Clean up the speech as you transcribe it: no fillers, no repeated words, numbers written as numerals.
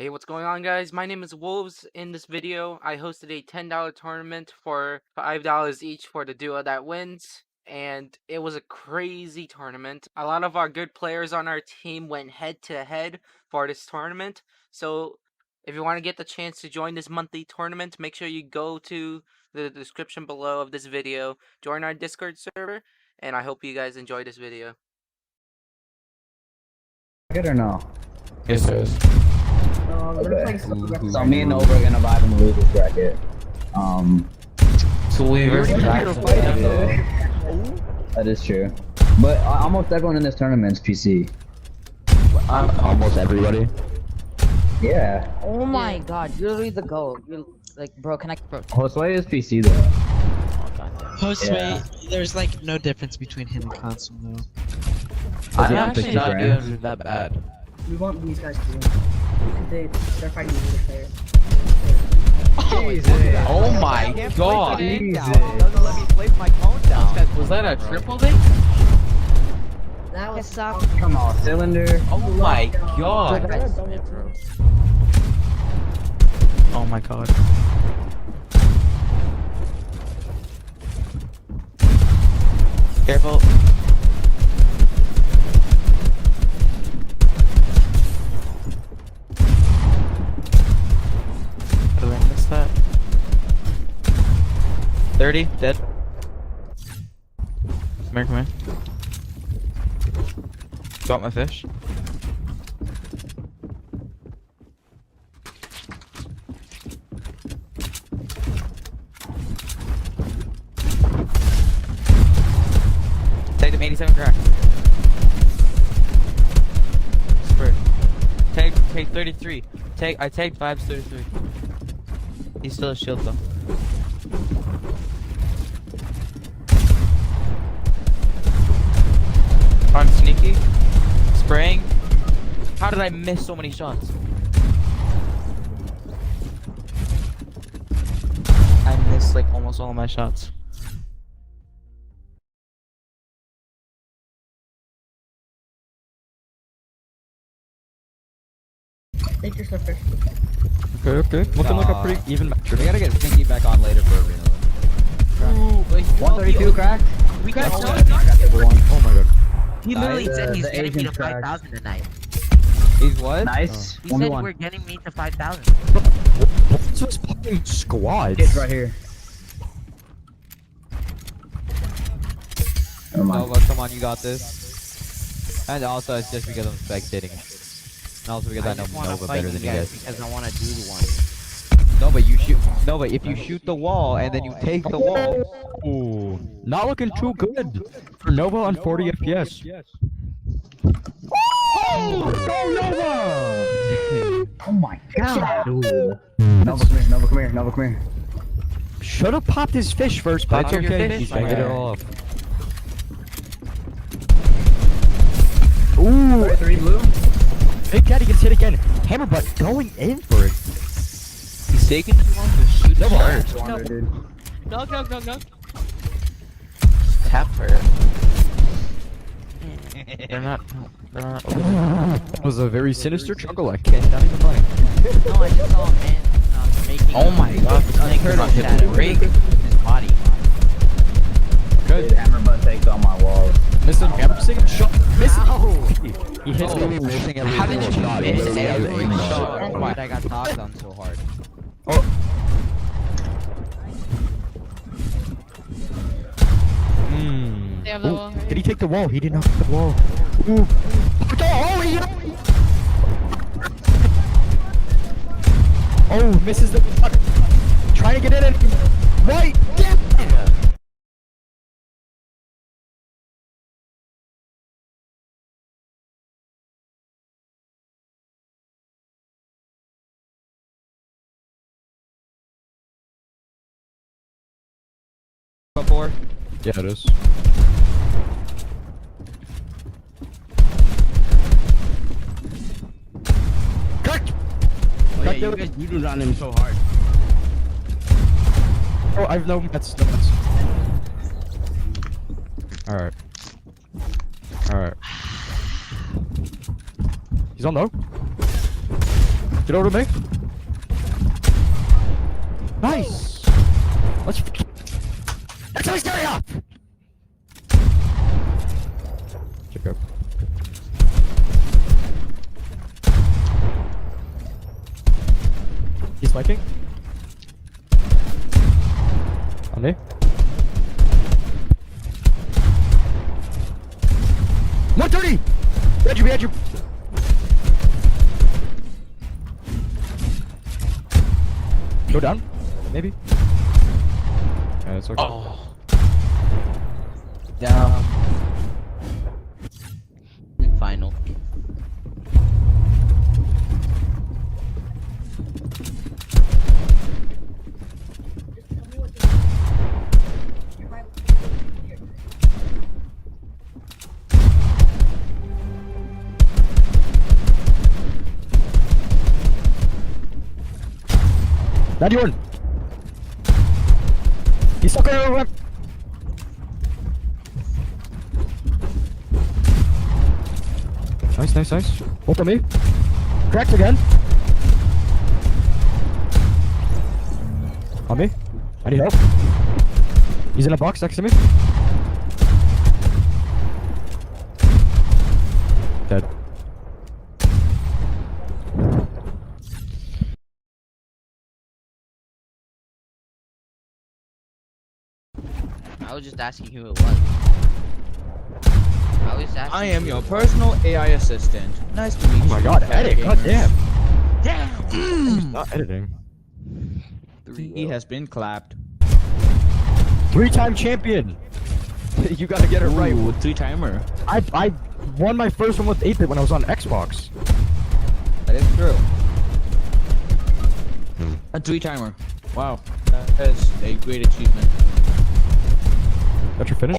Hey, what's going on, guys? My name is Wolves. In this video, I hosted a $10 tournament for $5 each for the duo that wins, and it was a crazy tournament. A lot of our good players on our team went head-to-head for this tournament, so if you want to get the chance to join this monthly tournament, make sure you go to the description below of this video, join our Discord server, and I hope you guys enjoy this video. Good or no? Yes, it is. Okay. So me and Nova are gonna vibe in the losers bracket. So we versus That is true. But almost everyone in this tournament is PC. almost everybody. Yeah. Oh my god, you're literally the GOAT. You're like, bro, bro. Josue is PC though. Josue, Yeah. there's like no difference between him and console though. I'm Yeah, actually PC not friends. doing that bad. We want these guys to win. They're fighting the other player. Oh my god! Doesn't let me place my phone down. Was that a triple thing? That was sucks. Come on, cylinder. Oh my god! Oh my god. Careful. Did I miss that? 30, dead. Come here. Got my fish. Tag them 87 crack. Spur. Tag 33. I tagged Vibes 33. He's still a shield though. I'm sneaky. Spraying. How did I miss so many shots? I missed like almost all of my shots. take your stuff first. Okay. Looking like a pretty even match. We gotta get Stinky back on later for arena. Ooh, but 132 crack. we got Oh my god. He literally Nice. said he's The getting me to Asian crack. 5,000 tonight. He's what? Nice. He 1v1. said we're getting me to 5,000. What's this fucking squad? Kids right here. Never mind. Nova, come on, you got this. And also, it's just because I'm spectating. And also because I know Nova better than you guys. because I want to do one. No, but you shoot. No, but if you shoot the wall and then you take the wall. Ooh, not looking too good for Nova on 40 FPS. Oh, go Nova! Oh my god. Nova, come here. Should have popped his fish first, but Pop it's your okay. fish? He's gonna get it Okay. all off. Ooh, 3 blue. Big Daddy gets hit again. Hammer butt going in for it. He's taking too long to shoot No, first. Wonder, dude. No. Tap her. They're not. That was a very sinister chuckle. I can't. Not even funny. No, I just saw a man making. Oh my god, this thing is about to break his body. Dude, hammer butt takes on my walls. Missing hammer single shot. Missing. He hits Oh. me missing every How did single you shot. miss He literally has every aim shot? shot. Oh my, I got knocked on so hard. Ooh, did he take the wall? He did not take the wall. Ooh. Oh, misses the trying to get in it. Right. Damn it. Before. Yeah, it is. Correct. Oh, yeah, you guys doodled on him so hard. Oh, I've no mets. No mets. Alright. Alright. He's on low. Get over to me. Nice. Let's. That's my stereo. Check out. He's flanking. On me. 130! Behind you. Go down, maybe. Yeah, it's okay. Oh. Down. Final. Not you one. He's stuck on your ramp. Nice. Both on me. Cracked again. On me. I need help. He's in a box next to me. Dead. I was just asking who it was. I am your personal AI assistant. Nice to meet you. Oh my god, edit. God damn. Damn. Not editing. He has been clapped. 3-time champion. You gotta get it right. Ooh, 3-timer. I won my first one with 8-bit when I was on Xbox. That is true. A 3-timer. Wow. That is a great achievement. That's your finish?